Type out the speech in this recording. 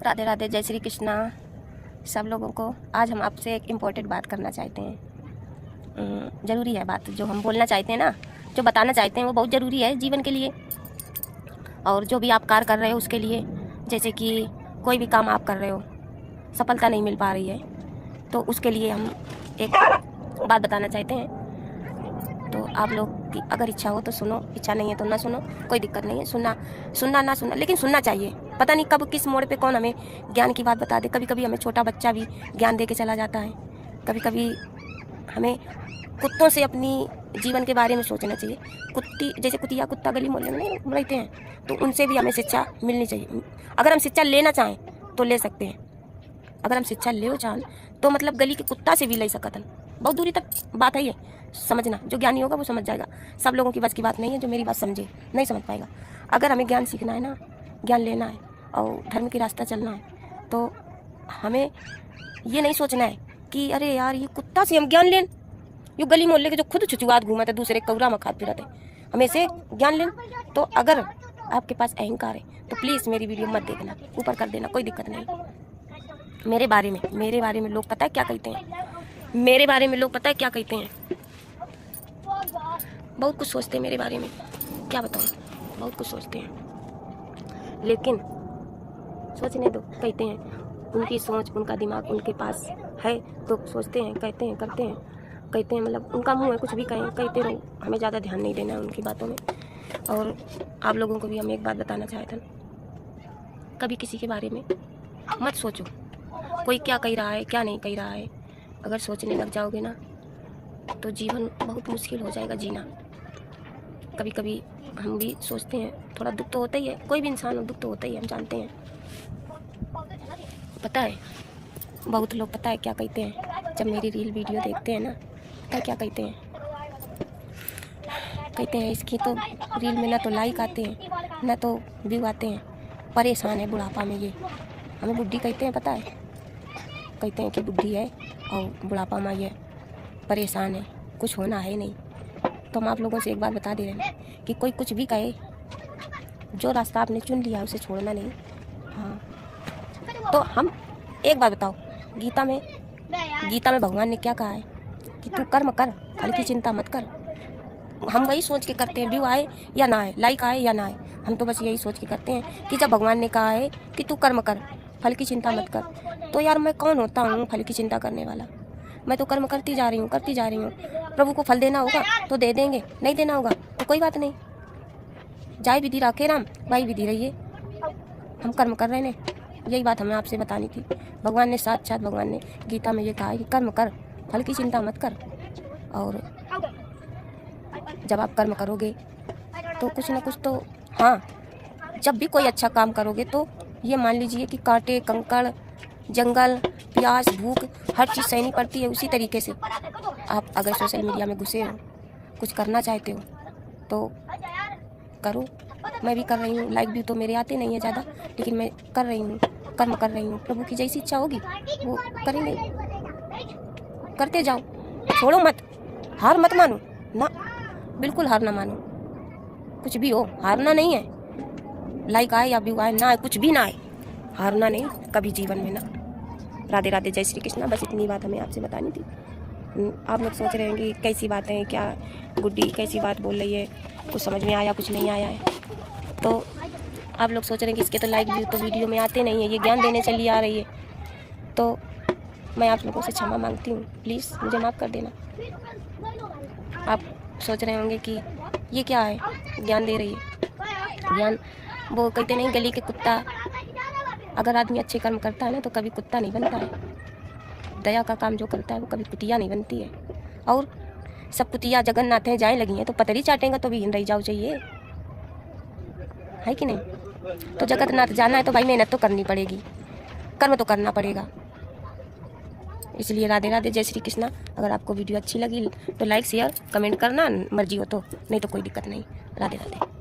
राधे राधे, जय श्री कृष्णा सब लोगों को। आज हम आपसे एक इम्पोर्टेंट बात करना चाहते हैं। ज़रूरी है बात, जो हम बोलना चाहते हैं ना, जो बताना चाहते हैं वो बहुत ज़रूरी है जीवन के लिए, और जो भी आप कार्य कर रहे हो उसके लिए। जैसे कि कोई भी काम आप कर रहे हो, सफलता नहीं मिल पा रही है, तो उसके लिए हम एक बात बताना चाहते हैं। तो आप लोग की अगर इच्छा हो तो सुनो, इच्छा नहीं है तो ना सुनो, कोई दिक्कत नहीं है। सुनना ना सुनना, लेकिन सुनना चाहिए। पता नहीं कब किस मोड़ पे कौन हमें ज्ञान की बात बता दे। कभी कभी हमें छोटा बच्चा भी ज्ञान दे के चला जाता है। कभी कभी हमें कुत्तों से अपनी जीवन के बारे में सोचना चाहिए। जैसे कुतिया कुत्ता गली मोहल्ले में नहीं रहते हैं, तो उनसे भी हमें शिक्षा मिलनी चाहिए। अगर हम शिक्षा लेना चाहें तो ले सकते हैं। अगर हम शिक्षा ले चाहें तो मतलब गली के कुत्ता से भी ले सकते हैं। बहुत दूरी तक बात है ये, समझना। जो ज्ञानी होगा वो समझ जाएगा। सब लोगों की बस की बात नहीं है, जो मेरी बात समझे नहीं समझ पाएगा। अगर हमें ज्ञान सीखना है ना, ज्ञान लेना है और धर्म की रास्ता चलना है, तो हमें ये नहीं सोचना है कि अरे यार ये कुत्ता से हम ज्ञान लें। ये गली मोहल्ले के जो खुद छुचुआत घूमते दूसरे कौरा में खाते फिरते, हमें से ज्ञान लें। तो अगर आपके पास अहंकार है तो प्लीज़ मेरी वीडियो मत देखना, ऊपर कर देना, कोई दिक्कत नहीं। मेरे बारे में लोग पता है क्या कहते हैं, मेरे बारे में लोग पता है क्या कहते हैं, बहुत कुछ सोचते हैं मेरे बारे में। क्या बताऊँ, बहुत कुछ सोचते हैं, लेकिन सोचने दो। कहते हैं उनकी सोच, उनका दिमाग उनके पास है तो सोचते हैं, कहते हैं, करते हैं, कहते हैं, मतलब उनका मुंह है, कुछ भी कहें, कहते रहो। हमें ज़्यादा ध्यान नहीं देना है उनकी बातों में। और आप लोगों को भी हम एक बात बताना चाहते हैं, कभी किसी के बारे में मत सोचो कोई क्या कह रहा है क्या नहीं कह रहा है। अगर सोचने लग जाओगे ना तो जीवन बहुत मुश्किल हो जाएगा जीना। कभी कभी हम भी सोचते हैं, थोड़ा दुख तो होता ही है, कोई भी इंसान हो दुख तो होता ही है, हम जानते हैं। पता है बहुत लोग पता है क्या कहते हैं, जब मेरी रील वीडियो देखते हैं ना, पता है क्या कहते हैं, कहते हैं इसकी तो रील में ना तो लाइक आते हैं ना तो व्यू आते हैं, परेशान है बुढ़ापा में ये। हमें बुढ़ी कहते हैं, पता है, कहते हैं कि बुढ़ी है और बुढ़ापा में ये परेशान है, कुछ होना है नहीं। तो हम आप लोगों से एक बात बता दे रहे हैं कि कोई कुछ भी कहे, जो रास्ता आपने चुन लिया उसे छोड़ना नहीं। हाँ, तो हम एक बात बताओ, गीता में भगवान ने क्या कहा है कि तू कर्म कर, फल की चिंता मत कर। हम वही सोच के करते हैं, व्यू आए या ना आए, लाइक आए या ना आए, हम तो बस यही सोच के करते हैं कि जब भगवान ने कहा है कि तू कर्म कर, फल की चिंता मत कर, तो यार मैं कौन होता हूँ फल की चिंता करने वाला। मैं तो कर्म करती जा रही हूँ। प्रभु को फल देना होगा तो दे देंगे, नहीं देना होगा तो कोई बात नहीं। जाय विधि राखे राम, भाई विधि रहिए। हम कर्म कर रहे हैं, यही बात हमें आपसे बतानी थी। भगवान ने साक्षात भगवान ने गीता में ये कहा है कि कर्म कर, फल की चिंता मत कर। और जब आप कर्म करोगे तो कुछ ना कुछ तो, हाँ, जब भी कोई अच्छा काम करोगे तो ये मान लीजिए कि कांटे कंकड़ जंगल प्यास भूख हर चीज़ सहनी पड़ती है। उसी तरीके से आप अगर सोशल मीडिया में घुसे हो, कुछ करना चाहते हो तो करो। मैं भी कर रही हूँ, लाइक भी तो मेरे आते नहीं है ज़्यादा, लेकिन मैं कर रही हूँ, कर्म कर रही हूँ। प्रभु की जैसी इच्छा होगी वो करेंगे, करते जाओ, छोड़ो मत, हार मत मानो ना, बिल्कुल हार ना मानो। कुछ भी हो हारना नहीं है, लाइक आए या व्यू आए ना आए, कुछ भी ना आए, हारना नहीं कभी जीवन में ना। राधे राधे, जय श्री कृष्णा। बस इतनी बात हमें आपसे बतानी थी। आप लोग सोच रहे हैं कि कैसी बातें हैं, क्या गुड्डी कैसी बात बोल रही है, कुछ समझ में आया कुछ नहीं आया है। तो आप लोग सोच रहे हैं कि इसके तो लाइक व्यू तो वीडियो में आते नहीं है, ये ज्ञान देने चली आ रही है। तो मैं आप लोगों से क्षमा मांगती हूँ, प्लीज़ मुझे माफ़ कर देना। आप सोच रहे होंगे कि ये क्या है, ज्ञान दे रही है। ज्ञान वो कहते नहीं, गली के कुत्ता, अगर आदमी अच्छे कर्म करता है ना तो कभी कुत्ता नहीं बनता है। दया का काम जो करता है वो कभी कुतिया नहीं बनती है। और सब कुतिया जगन्नाथ हैं जाए लगी हैं तो पतरी चाटेंगे तो भी हिंद रही जाओ चाहिए, है कि नहीं। तो जगन्नाथ जाना है तो भाई मेहनत तो करनी पड़ेगी, कर्म तो करना पड़ेगा। इसलिए राधे राधे, जय श्री कृष्णा। अगर आपको वीडियो अच्छी लगी तो लाइक शेयर कमेंट करना, मर्जी हो तो, नहीं तो कोई दिक्कत नहीं। राधे राधे।